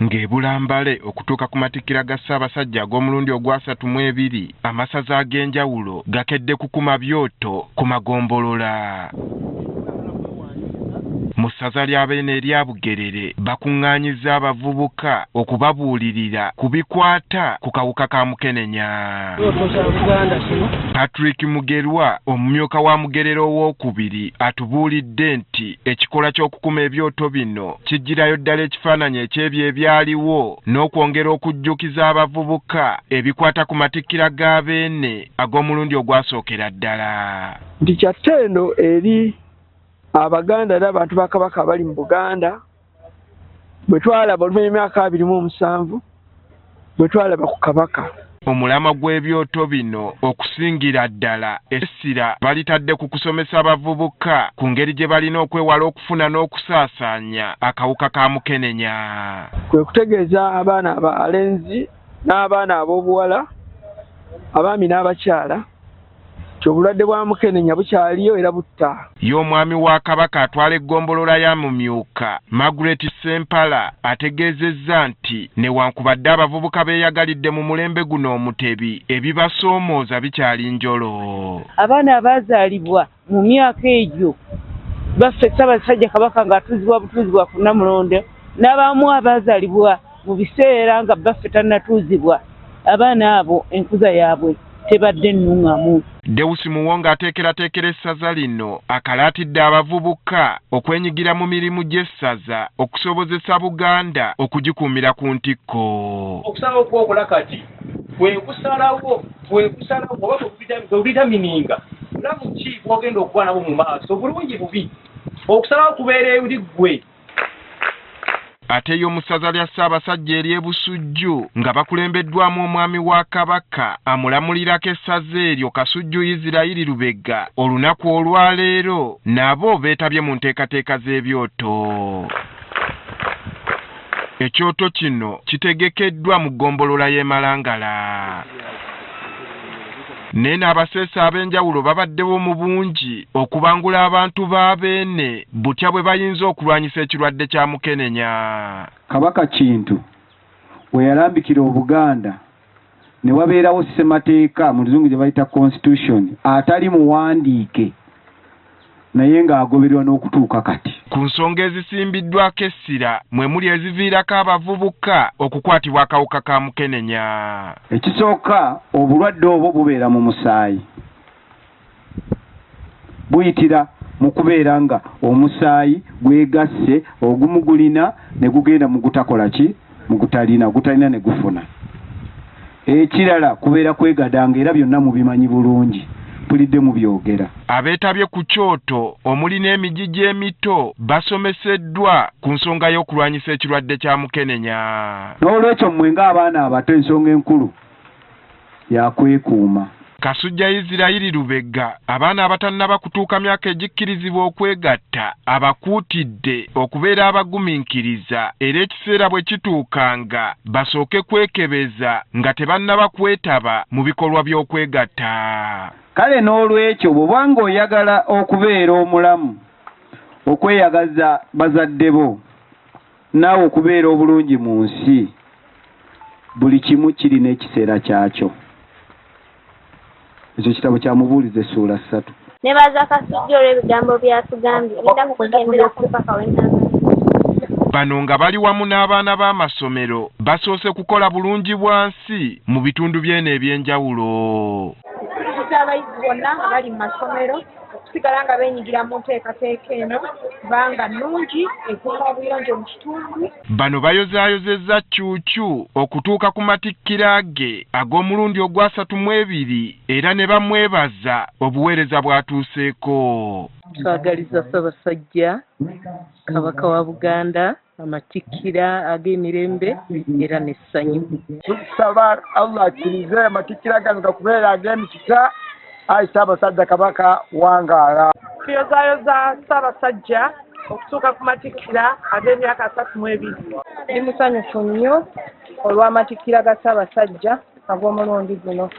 ng'ebulambale okutuuka ku matikkira ga Ssaabasajja ag'omulundi ogwasatu mu ebiri amasaza ag'enjawulo gakedde kukuma byoto ku magombolola. Mu ssaza lya Beene erya Bugerere bakuŋŋaanyizza abavubuka okubabuulirira ku bikwata ku kawuka ka Mukenenya. Patrick Mugerwa omumyuka wa Mugerere owookubiri atubuulidde nti ekikola ky'okukuma ebyoto bino kijjirayo ddala ekifaananyi eky'ebyo ebyaliwo n'okwongera okujjukiza abavubuka ebikwata ku matikkira ga Beene ag'omulundi ogwasookera ddala. Nti kyattendo eri Abaganda n'abantu ba Kabaka bali mu Buganda bwe twalaba oluvannyuma myaka 27 bwe twalaba ku Kabaka. Omulama gw'ebyoto bino okusingira ddala essira balitadde ku kusomesa abavubuka ku ngeri gye balina okwewala okufuna n'okusaasaanya akawuka ka Mukenenya. Kwe kutegeeza abaana abalenzi n'abaana ab'obuwala, abaami n'abakyala obulwadde bwa Mukenenya bukyaliyo era butta. Y'omwami wa Kabaka atwala eggombolola ya Mumyuka Margaret Sempala ategeezezza nti newankubadde abavubuka beeyagalidde mu mulembe guno omutebi ebibasoomooza bikyali njolo. Abaana abaazaalibwa mu myaka egyo baffe Ssaabasajja Kabaka ng'atuuzibwa butuuzi bwa ku Namulondo n'abamu abaazaalibwa mu biseera nga baffe tannatuuzibwa, abaana abo enkuza yaabwe tebadde nnuŋŋamu. Deusi Muwonga ateekerateekera essaza lino akalaatidde abavubuka okwenyigira mu mirimu gy'essaza okusobozesa Buganda okugikuumira ku ntikko. Okusalawo okwokola kati bwekusalawo oba bwebitamininga bulamu ki bwogenda okuba nabo mu maaso bulungi bubi okusalawo kubeera eri ggwe. Ate yo mu ssaza lya Ssaabasajja ery'e Busujju nga bakulembeddwamu omwami wa Kabaka amulamulirako essaza eryo Kasujju Israel Lubega olunaku olwaleero nabo beetabye mu nteekateeka z'ebyoto. Ekyoto kino kitegekeddwa mu ggombolola y'e Malangala. Nene abaseesa ab'enjawulo babaddewo mu bungi okubangula abantu ba Beene butya bwe bayinza okulwanyisa ekirwadde kya Mukenenya. Kabaka Kintu we yalambikira Obuganda ne wabeerawo ssemateeka mu Luzungu gye bayita constitution atali muwandiike naye ng'agobererwa n'okutuuka kati. Ku nsonga ezisimbiddwako essira mwe muli eziviirako abavubuka okukwatibwa akawuka ka Mukenenya. Ekisooka obulwadde obwo bubeera mu musaayi, buyitira mu kubeera nga omusaayi gwegasse ogumu gulina ne gugenda mu gutakola ki mu gutalina ne gufuna. Ekirala kubeera kwegadanga era byonna mubimanyi bulungi. Pulidde mu byogera. Abeetabye ku kyoto omuli n'emigigi emito basomeseddwa ku nsonga y'okulwanyisa ekirwadde kya Mukenenya. N'olwekyo mmwe ng'abaana abato ensonga enkulu yakwekuuma. Kasujja Israel Lubega abaana abatannaba kutuuka myaka egikkirizibwa okwegatta abakuutidde okubeera abagumiikiriza era ekiseera bwe kituukanga basooke kwekebeza nga tebannaba kwetaba mu bikolwa by'okwegatta. Kale n'olwekyo bw'obanga oyagala okubeera omulamu okweyagaza bazadde bo naawe okubeera obulungi mu nsi buli kimu kirina ekiseera kyakyo. Ekyo kitabo kya Mubuulize ssuula 3. Nebaza Kasujja olw'ebigambo byatugambye ngenda kukugembera ku mpaka w'ennaana. Bano nga bali wamu n'abaana b'amasomero basoose kukola bulungi bwansi mu bitundu by'eno eby'enjawulo. Abayizi bonna nga bali mu masomero okusigala nga beenyigira mu nteekateeka eno kubanga nnungi ekuuma obuyonjo mu kitundu. Bano bayozaayozezza Cuucu okutuuka ku matikkira ge ag'omulundi ogwasatu mu ebiri era ne bamwebaza obuweereza bw'atuuseeko. Twagaliza Ssaabasajja Kabaka wa Buganda amatikkira ag'emirembe era n'essanyu. Tusaba Allah akkirize amatikkira gano gakubeera ag'emikisa. Ayi Ssaabasajja Kabaka wangaala. Tuyozaayoza Ssaabasajja okutuuka ku matikkira ag'emyaka 32. Ndi musanyufu nnyo olw'amatikkira ga Ssaabasajja ag'omulundi guno.